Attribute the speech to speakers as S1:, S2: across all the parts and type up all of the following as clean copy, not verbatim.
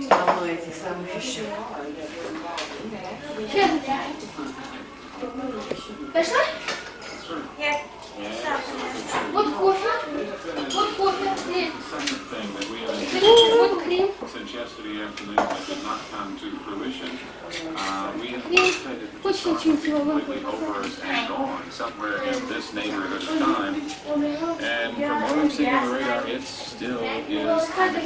S1: давно этих самых еще.
S2: Пошла?
S3: Нет.
S2: Вот кофе. Вот кофе. Вот крем. Очень чуть-чуть.
S4: Somewhere in this neighborhood of time, and from what I'm seeing on the radar, it still is kind of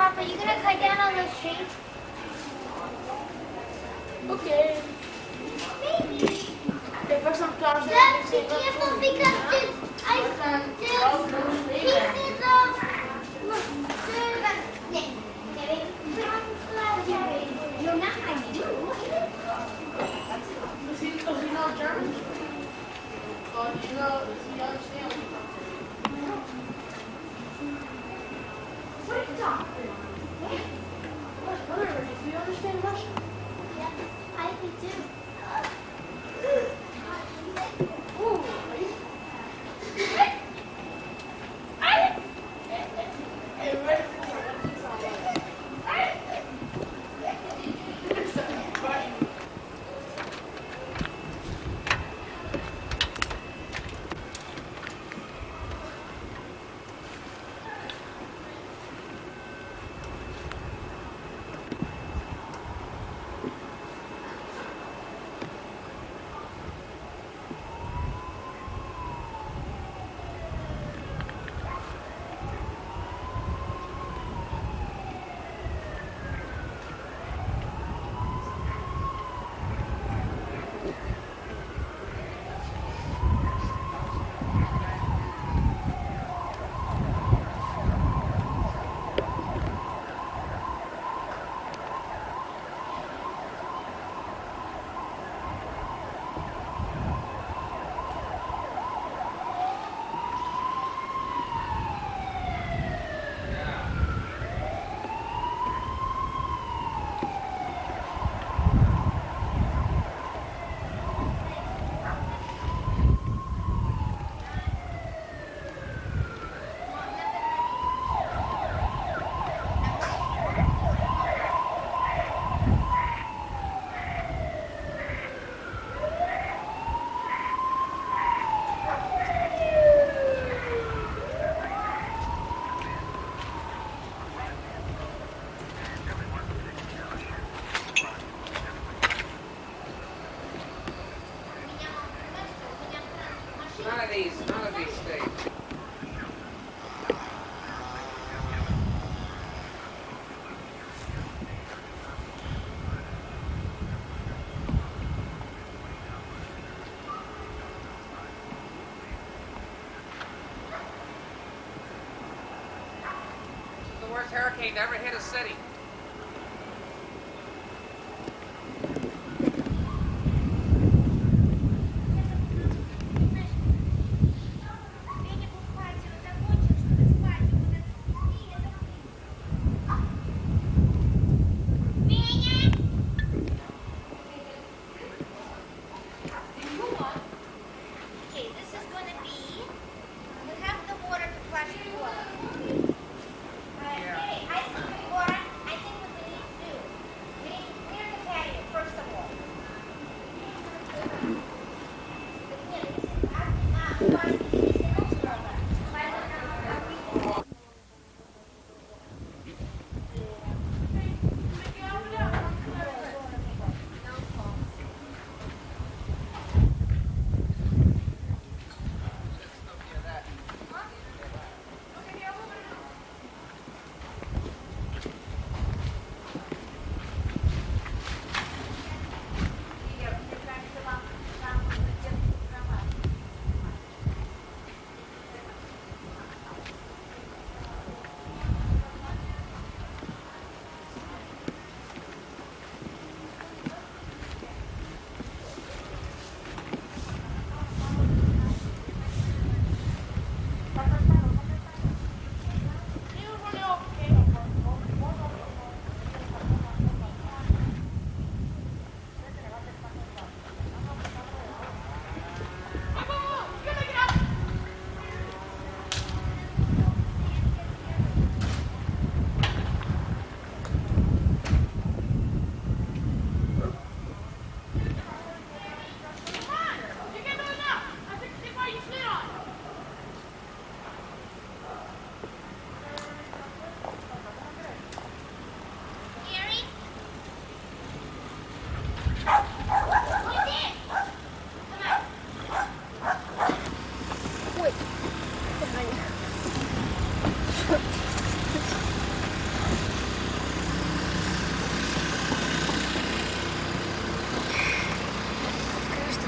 S3: Papa, you gonna cut down on those trees?
S2: Okay.
S3: Maybe.
S2: Okay, first some flowers.
S3: Dad, be careful because there's pieces of you're not my dude.
S2: Does he know German? Or does he understand?
S3: What are you talking
S2: Do you understand Russian?
S3: Yes, I do.
S2: Ooh,
S5: largest hurricane to ever hit a city.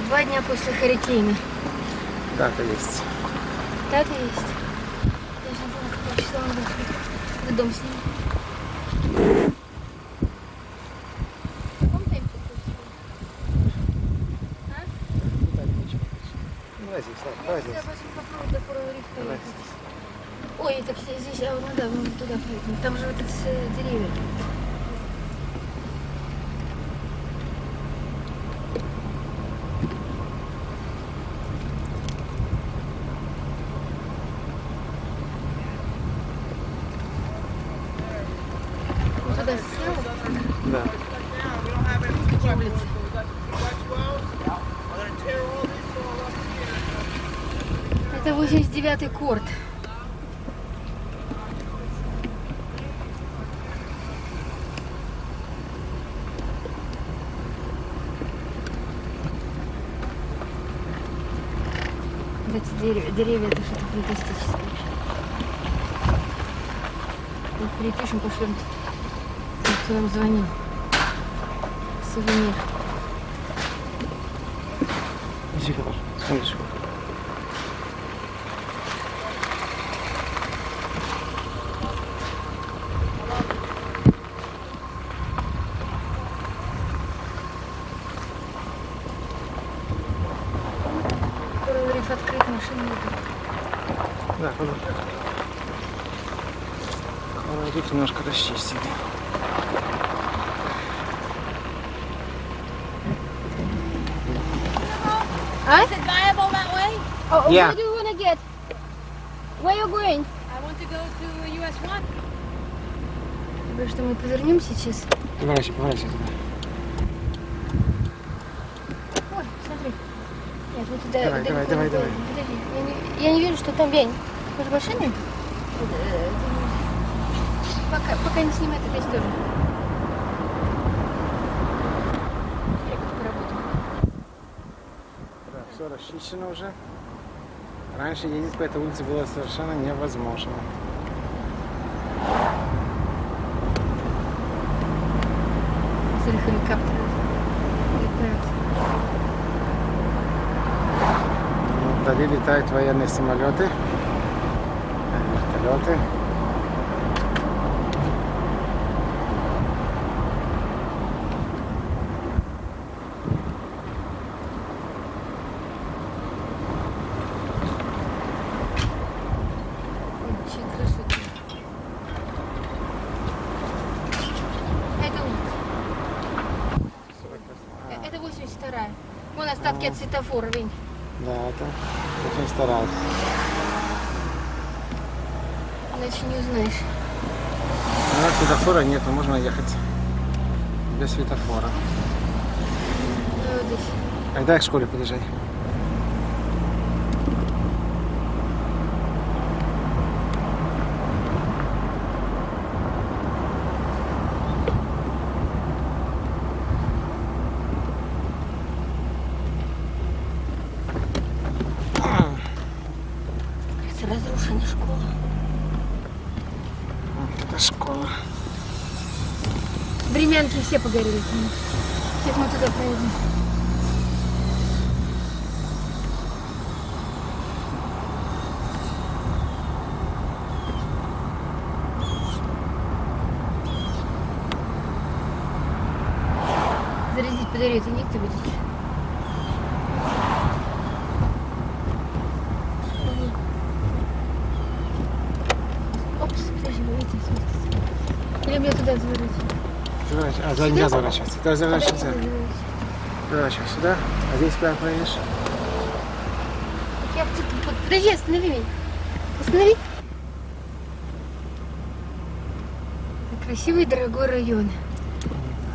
S6: Два дня после Харрикейна.
S7: Дата есть.
S6: Дата есть. Я же думала, какого числа он будет. Вы дом снимем. В каком темпе ты а?
S7: Давай здесь,
S6: Я хотела попробовать до Коралл Риф поехать. Ой, так здесь, а ну да, мы туда поедем. Там же вот эти деревья. Туда сел?
S7: Да.
S6: Какие улицы? Это 89-й корт. Эти деревья, это что-то фантастическое. Вот перепишем, пошлем. Кто нам звонил? Сувенир.
S7: Иди, смотришь.
S6: Коралл Риф открыт, машины идут.
S7: Да, куда? Коралл Риф немножко расчистили.
S6: А?
S2: Is it viable that way?
S6: Oh,
S7: Yeah.
S6: What do you want to get? Where you going?
S2: I want to go to US 1.
S6: Потому что мы повернем сейчас.
S7: Поворачивай туда.
S6: Ой, смотри. Нет, вот туда.
S7: Давай,
S6: далеко
S7: давай.
S6: не пойдем. Подожди. Я не вижу, что там бень. Может, машины? Пока не снимает этой стороны.
S7: Да, все расчищено уже. Раньше ездить по этой улице было совершенно невозможно.
S6: Смотри, хеликоптеры летают.
S7: Вдали летают военные самолеты, вертолеты.
S6: Все-таки от светофора, Вень.
S7: Да, это очень старался.
S6: Иначе не узнаешь.
S7: Но светофора нет, можно ехать без светофора.
S6: Ну, вот здесь.
S7: А дай к школе подъезжай.
S6: Это разрушенная школа.
S7: Вот это школа.
S6: Времянки все погорели. Сейчас мы туда проедем. Зарядить батарею ты негде будешь? Опс, подожди, вы видите, смотрите. Или мне туда заворотить?
S7: А, за нельзя заворачиваться. Да, заворачиваться. Заворачивай сюда, а здесь прямо проедешь.
S6: Я подожди, останови меня. Останови. Это красивый дорогой район.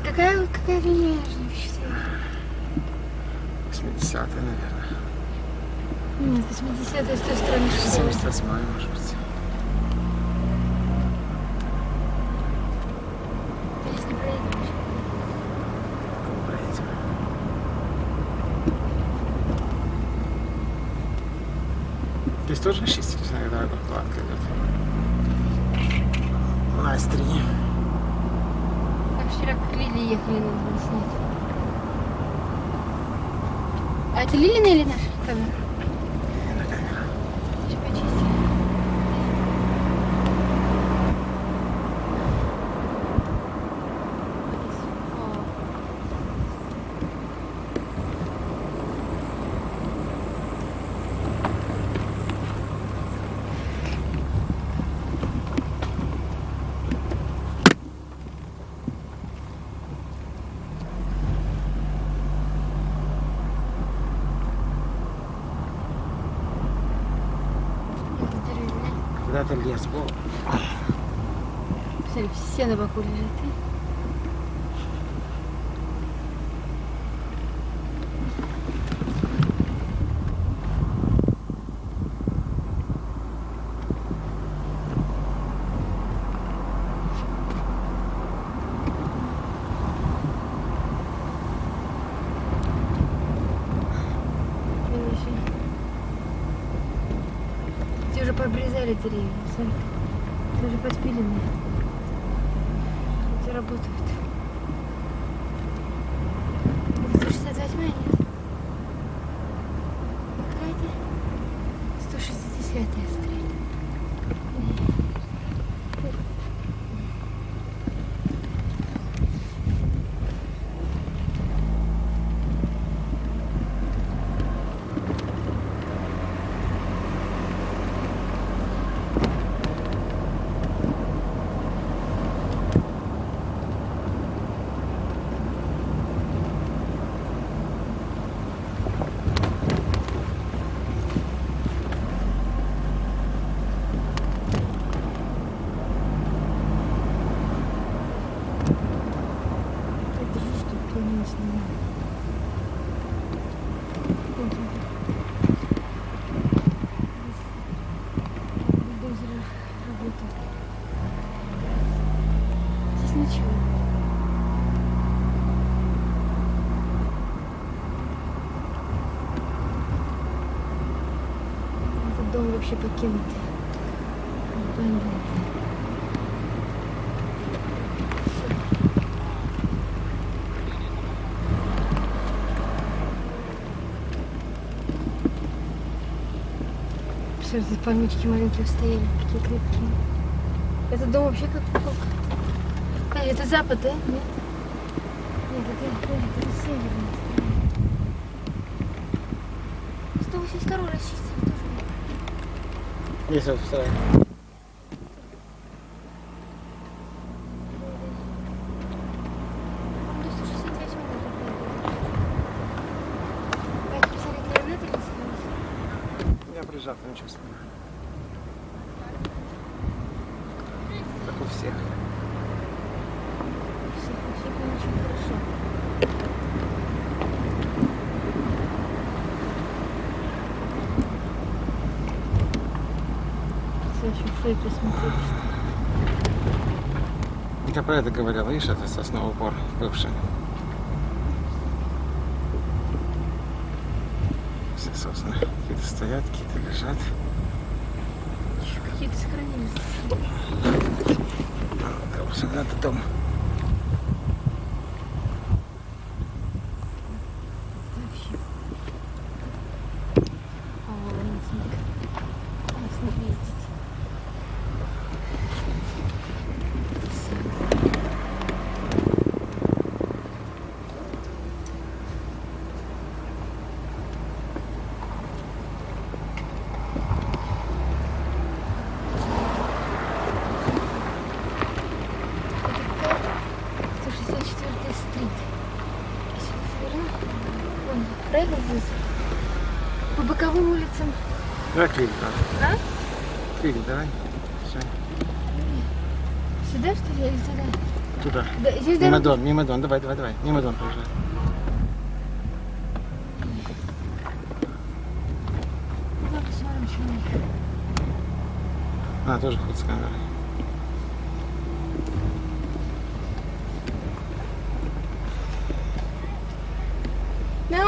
S6: Какая линия?
S7: 80-е, наверное.
S6: Нет, 80-е с той стороны школы.
S7: 78-е, может быть.
S6: Здесь не проедем.
S7: Проедем. Здесь тоже чистить, иногда кладка идет. Настри.
S6: Так вчера к Лилии ехали, надо было снять. А это Лилина или наша камера? Сейчас почистим.
S7: Куда-то лес был.
S6: Посмотри, все на боку лежат. Эти уже пообрезали деревья, смотри. Это уже подпиленные. Эти работают. Это 168 нет? Какая-то 160-я стоит. Это же что, конечно. Бульдозеры работают. Здесь ничего. Этот дом вообще покинутый. Абандон. Все, здесь пальмички маленькие стояли, такие крепкие. Этот дом вообще как это запад, да? Нет? Нет, это северный. 182 расчистили тоже.
S7: Есть вот вторая.
S6: До 168 даже.
S7: Как у всех.
S6: Все очень хорошо. Все еще шею присмотреть.
S7: Я про это говорил, видишь, это сосновый бор бывший. Все сосны. Какие-то стоят, какие-то лежат.
S6: Еще какие-то сохранились.
S7: Да, в общем, надо дом.
S6: Вообще. А, вон, смотри. Нас не видеть. По боковым улицам.
S7: Давай клик, да.
S6: А?
S7: Клик, давай. Все.
S6: Сюда, что ли, или туда?
S7: Туда.
S6: Да, здесь
S7: Мимо
S6: дорога.
S7: Мимо Дон. Давай. Мимо Дон проезжай.
S6: Ну, посмотрим, что у них.
S7: А, тоже хоть с камерой.
S6: No,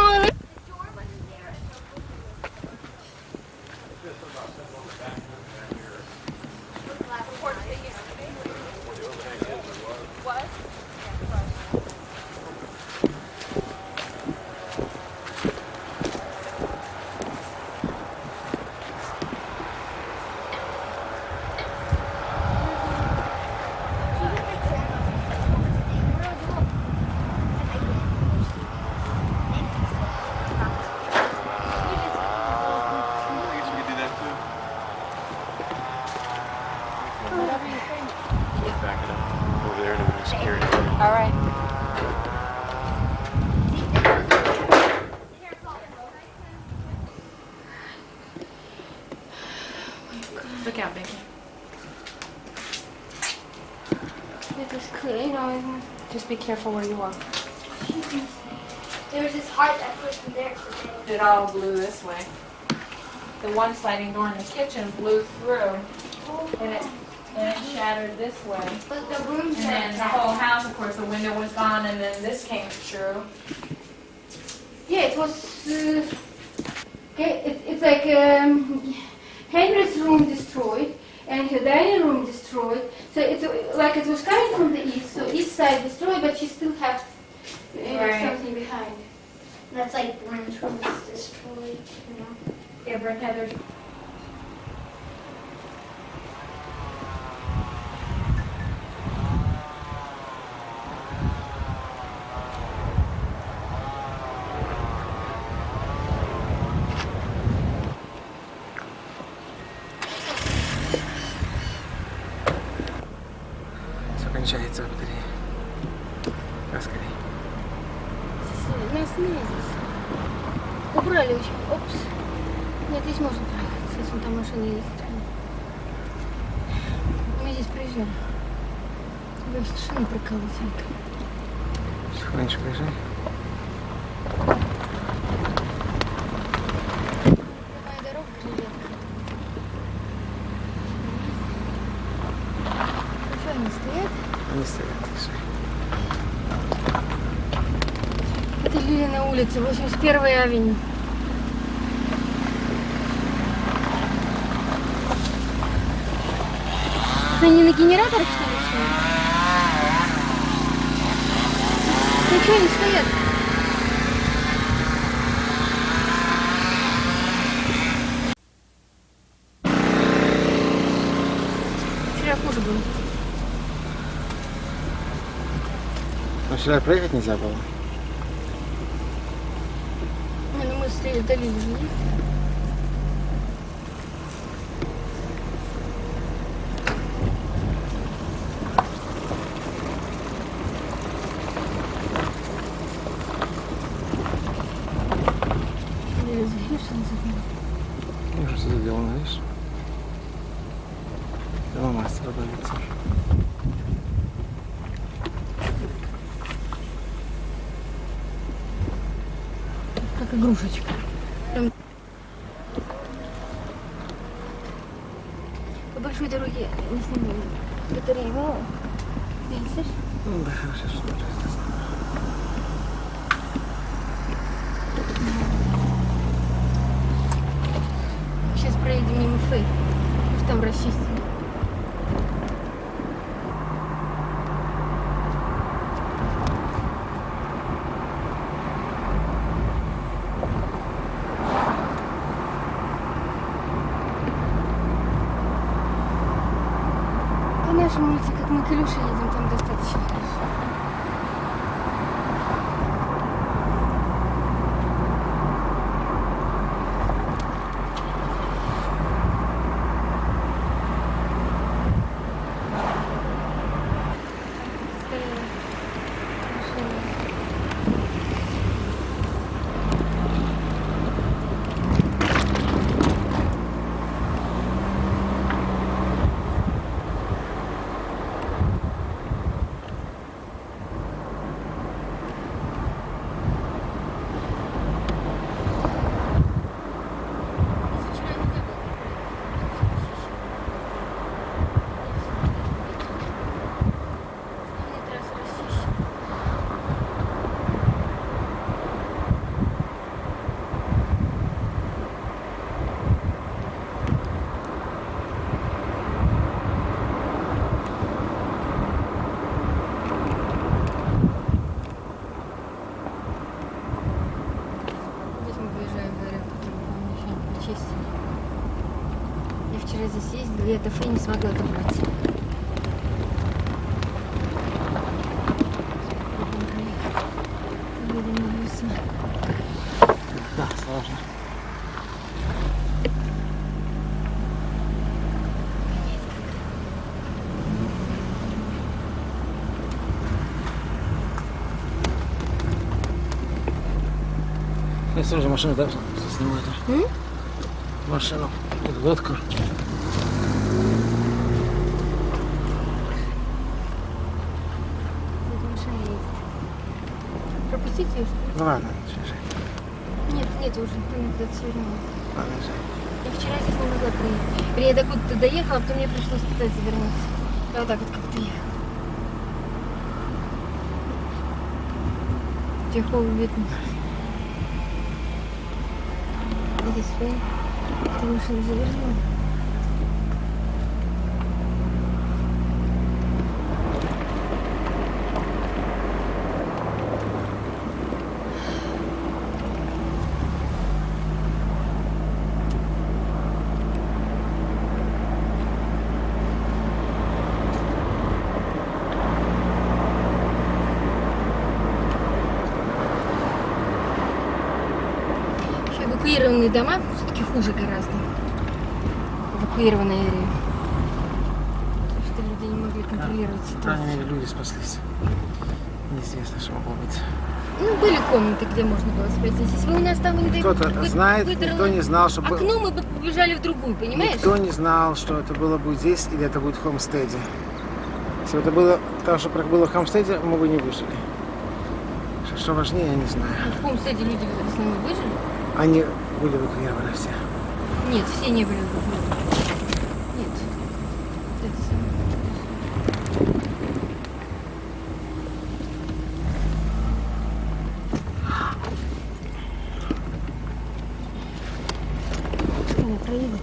S6: all right.
S1: Look out, baby.
S6: It was clear, you know.
S1: Just be careful where you are.
S3: There was this heart that wasn't there today.
S1: It all blew this way. The one sliding door in the kitchen blew through, and it shattered this way.
S3: But the room
S1: And then the whole house, of course, the window was gone, and then this came through.
S2: Yeah, it was. It's like Henry's room destroyed and her dining room destroyed. So it's like it was coming from the east, so east side destroyed, but she still had
S1: Right.
S2: something behind.
S3: That's like Brent's room is destroyed, you know.
S1: Yeah, Brent Heather.
S7: Все кончается батарея. Скорее.
S6: Ну, остановись здесь. Убрали очень. Опс. Нет, здесь можно проехать, если вон там машина ездит. Мы здесь проезжаем. Тебя шины проколоть.
S7: Тихонечко проезжай.
S6: Такая дорога жилетка. Ну что, они стоят?
S7: Они стоят, тише.
S6: Это Лилина улица, 81-я авеню. Они на генераторах, что ли, шли? Ну что они стоят? Вчера хуже было.
S7: Но вчера проехать нельзя было.
S6: Не, ну мы с Далилой же ездили. Лиля, видишь, что она забила?
S7: Ну, что сделано, видишь? быстро долетим.
S6: Как игрушечка. Прям... По большой дороге не снимаю батареи. Во. Видишь?
S7: Ну да, хорошо, что уже здесь.
S6: Сейчас проедем мимо Фэй. Может, там расчистим. По нашему улице, как мы к Илюше едем, там достаточно хорошо. Я вчера здесь ездила, и эта Фэй не смогла добраться.
S7: Да, сложно. Если уже машину, да, снимают. Машину, лодку.
S6: Пропустить ее, что ли?
S7: Ну ладно, слушай.
S6: Нет, уже она куда-то свернула.
S7: Ладно,
S6: Я вчера здесь не могла проехать. Я так вот доехала, а потом мне пришлось пытаться вернуться. Я вот так вот как-то ехала. Чехол видно. Здесь Фэй. Ты машину завернула. Эвакуированные дома все-таки хуже гораздо. Эвакуированная area. Потому что люди не могли контролировать
S7: по крайней
S6: ситуацию.
S7: мере, люди спаслись. Неизвестно, что могло быть.
S6: Ну, были комнаты, где можно было спать. Если бы у нас там не
S7: Кто-то знает, никто не знал, что...
S6: окно, мы бы побежали в другую, понимаешь?
S7: Никто не знал, что это было будет здесь или это будет в Хомстеде. Если бы это было то, что было в Хомстеде, мы бы не выжили. Что важнее, я не знаю.
S6: В Хомстеде люди в основном выжили.
S7: Они были эвакуированы все.
S6: Нет, все не были эвакуированы. Нет. Это самое. Они проедут.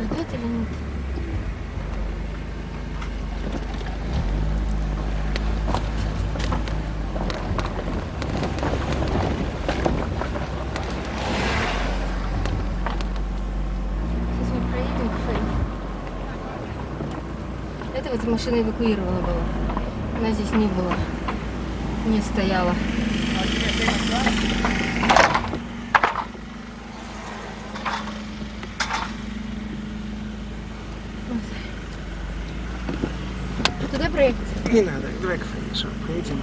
S6: Ждать или нет? Сейчас мы проедем к Фэй. Это вот машина эвакуирована была. Она здесь не была. Не стояла. Туда проехать?
S7: Не надо, давай что, поедем.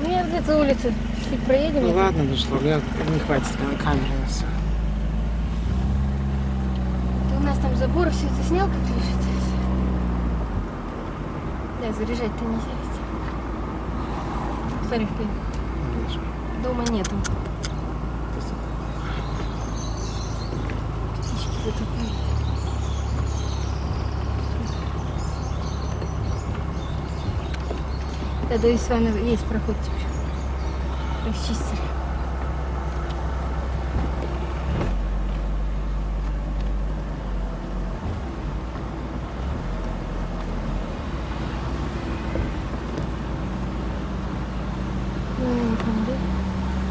S6: Ну, я вот эту улицу чуть проедем.
S7: Ну ладно, ну что, не хватит камеры на все.
S6: У нас там забор, все это снял, как лежит. Да, заряжать-то нельзя ведь. Смотри, дома нету. Птички затопили. Да, до Исвана есть проход теперь. Расчистили.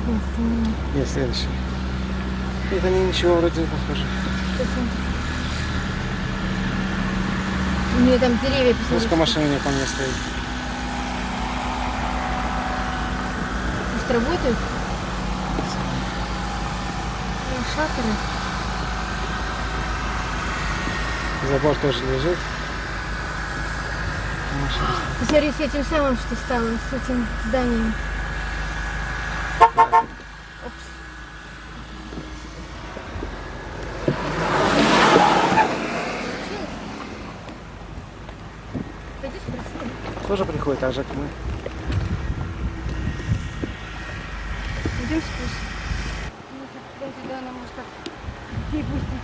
S6: Нет, это не...
S7: Нет, следующий. Это не ничего вроде не похоже.
S6: У нее там деревья посмотрите.
S7: Пусть машина не по мне стоит.
S6: Пусть работают. Шатеры.
S7: Забор тоже лежит.
S6: Посмотри, с этим самым, что стало, с этим зданием. Пойдешь красиво?
S7: Тоже приходит так же, как мы.
S6: Идем спуск. Ну, так, туда она может как детей пустить,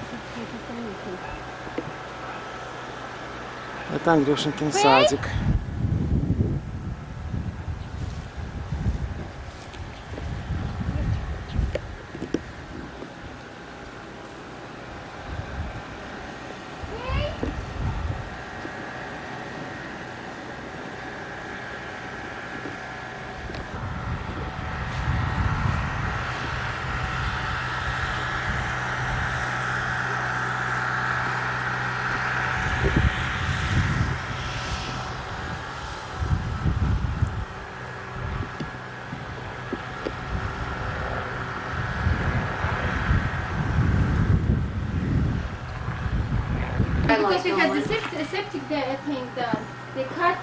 S7: Это Андрюшенькин садик.
S2: Because we had the septic there, I think they cut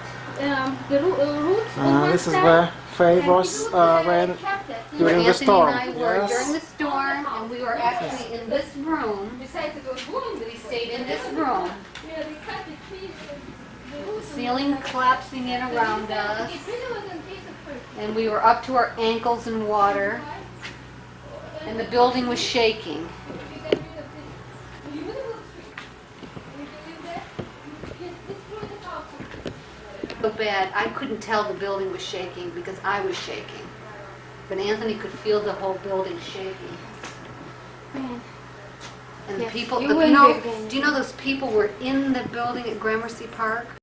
S2: the roots on one
S7: This is
S2: side.
S7: where Faye was when
S2: They kept it.
S7: during the
S5: Anthony
S7: storm.
S5: and I were
S7: Yes.
S5: during the storm, and we were actually in this room.
S2: Besides, it was booming.
S5: We stayed in this room.
S2: Yeah, they cut the trees.
S5: The ceiling collapsing in around us,
S2: It really was in case of first.
S5: and we were up to our ankles in water, and the building was shaking. So bad, I couldn't tell the building was shaking because I was shaking. But Anthony could feel the whole building shaking. And the
S2: Yes,
S5: people,
S2: you
S5: you
S2: wouldn't
S5: know,
S2: be again.
S5: do you know those people were in the building at Gramercy Park?